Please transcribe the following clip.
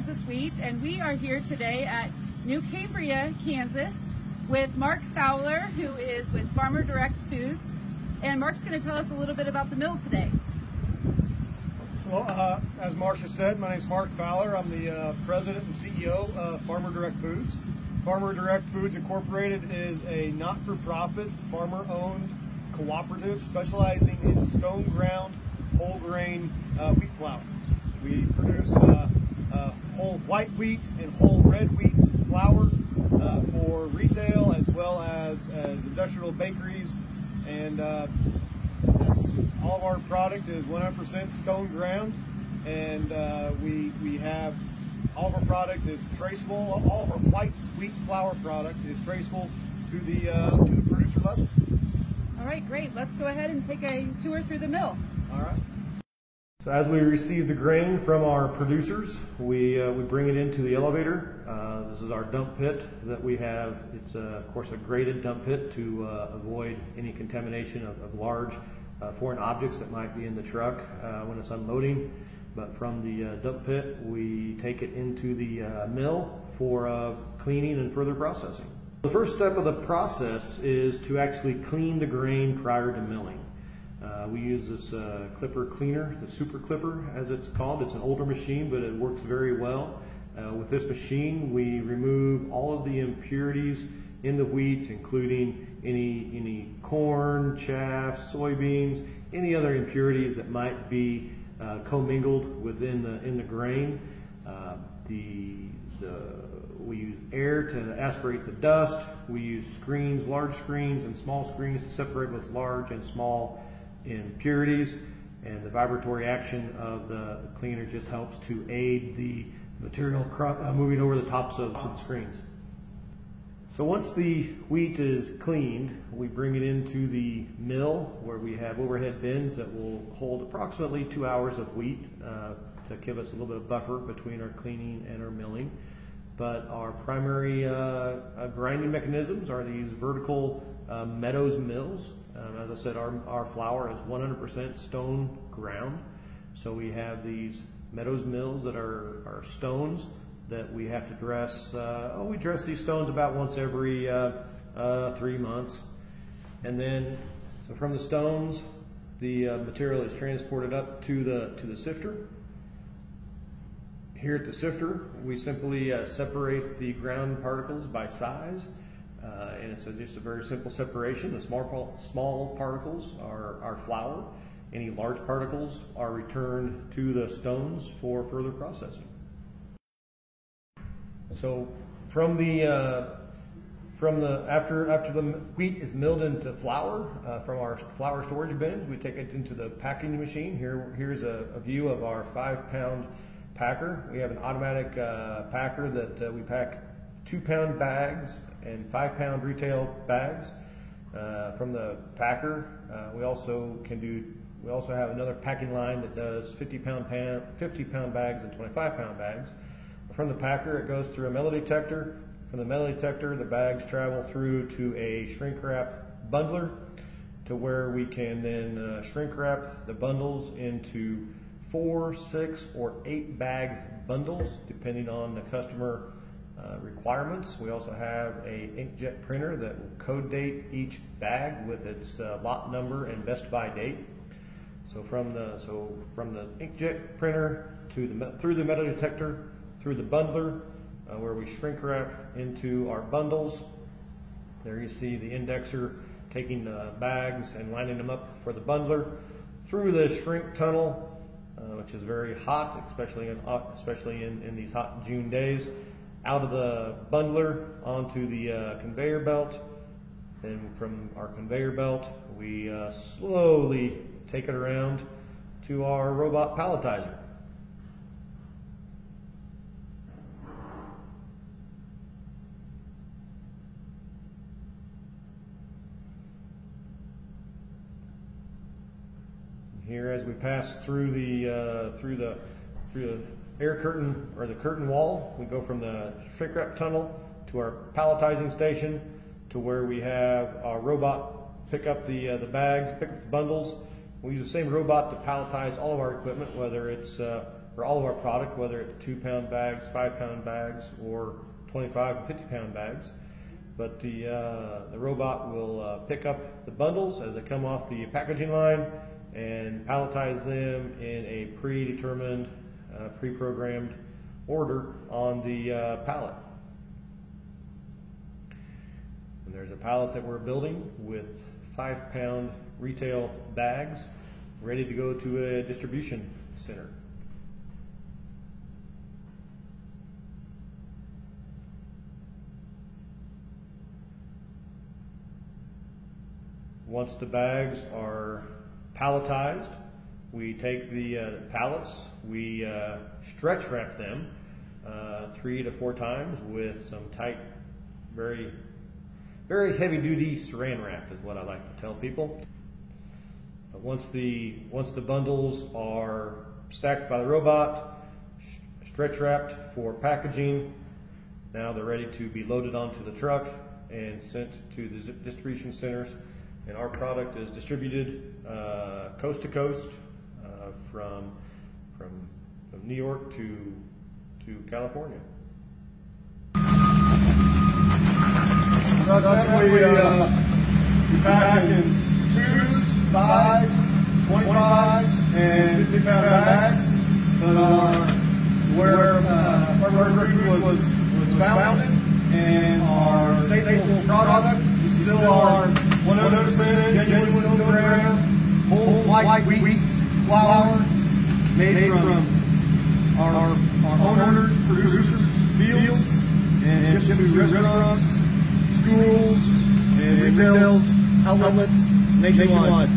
Kansas wheat, and we are here today at New Cambria, Kansas with Mark Fowler, who is with Farmer Direct Foods. And Mark's going to tell us a little bit about the mill today. Well, as Marcia said, my name is Mark Fowler. I'm the president and CEO of Farmer Direct Foods. Farmer Direct Foods Incorporated is a not-for-profit, farmer-owned cooperative specializing in stone ground, whole grain wheat flour. We produce whole white wheat and whole red wheat flour for retail as well as industrial bakeries, and all of our product is 100% stone ground, and we have all of our product is traceable. All of our white wheat flour product is traceable to the producer level. All right, great. Let's go ahead and take a tour through the mill. All right. So as we receive the grain from our producers, we bring it into the elevator. This is our dump pit that we have. It's of course a graded dump pit to avoid any contamination of large foreign objects that might be in the truck when it's unloading. But from the dump pit, we take it into the mill for cleaning and further processing. The first step of the process is to actually clean the grain prior to milling. We use this clipper cleaner, the super clipper as it's called. It's an older machine, but it works very well. With this machine, we remove all of the impurities in the wheat, including any corn, chaff, soybeans, any other impurities that might be commingled within the grain. We use air to aspirate the dust. We use screens, large screens and small screens to separate both large and small impurities, and the vibratory action of the cleaner just helps to aid the material moving over the tops of the screens. So once the wheat is cleaned, we bring it into the mill where we have overhead bins that will hold approximately 2 hours of wheat to give us a little bit of buffer between our cleaning and our milling. But our primary grinding mechanisms are these vertical Meadows mills. As I said, our flour is 100% stone ground. So we have these Meadows mills that are stones that we have to dress. We dress these stones about once every 3 months. And then, so from the stones, the material is transported up to the sifter. Here at the sifter, we simply separate the ground particles by size. And it's just a very simple separation. The small particles are flour. Any large particles are returned to the stones for further processing. So after the wheat is milled into flour, from our flour storage bins, we take it into the packing machine. Here's a view of our 5-pound packer. We have an automatic packer that we pack 2-pound bags and 5-pound retail bags. From the packer, we also have another packing line that does 50-pound bags and 25-pound bags. From the packer, it goes through a metal detector. From the metal detector, the bags travel through to a shrink wrap bundler, to where we can then shrink wrap the bundles into 4, 6, or 8 bag bundles, depending on the customer requirements. We also have a inkjet printer that will code date each bag with its lot number and best by date. So from the inkjet printer through the metal detector, through the bundler, where we shrink wrap into our bundles. There you see the indexer taking the bags and lining them up for the bundler, through the shrink tunnel, which is very hot, especially in these hot June days, out of the bundler onto the conveyor belt. Then from our conveyor belt, we slowly take it around to our robot palletizer. Here, as we pass through the air curtain or the curtain wall, we go from the shrink wrap tunnel to our palletizing station, to where we have our robot pick up the bags, pick up the bundles. We use the same robot to palletize all of our equipment, whether it's for all of our product, whether it's 2-pound bags, 5-pound bags, or 25 and 50-pound bags. But the robot will pick up the bundles as they come off the packaging line and palletize them in a predetermined, pre-programmed order on the pallet. And there's a pallet that we're building with 5-pound retail bags ready to go to a distribution center. Once the bags are palletized, we take the pallets, we stretch wrap them 3 to 4 times with some tight, very heavy-duty saran wrap is what I like to tell people. But once the bundles are stacked by the robot, stretch wrapped for packaging, now they're ready to be loaded onto the truck and sent to the distribution centers. And our product is distributed coast to coast, from New York to California. We pack in 2s, 5s, 25s, and 50-pound bags. But where Food was founded, and our staple product is still our 100% genuine Stone Ground whole white wheat flour made from our owners, producers, fields, and shipped to restaurants, schools, and retail outlets nationwide.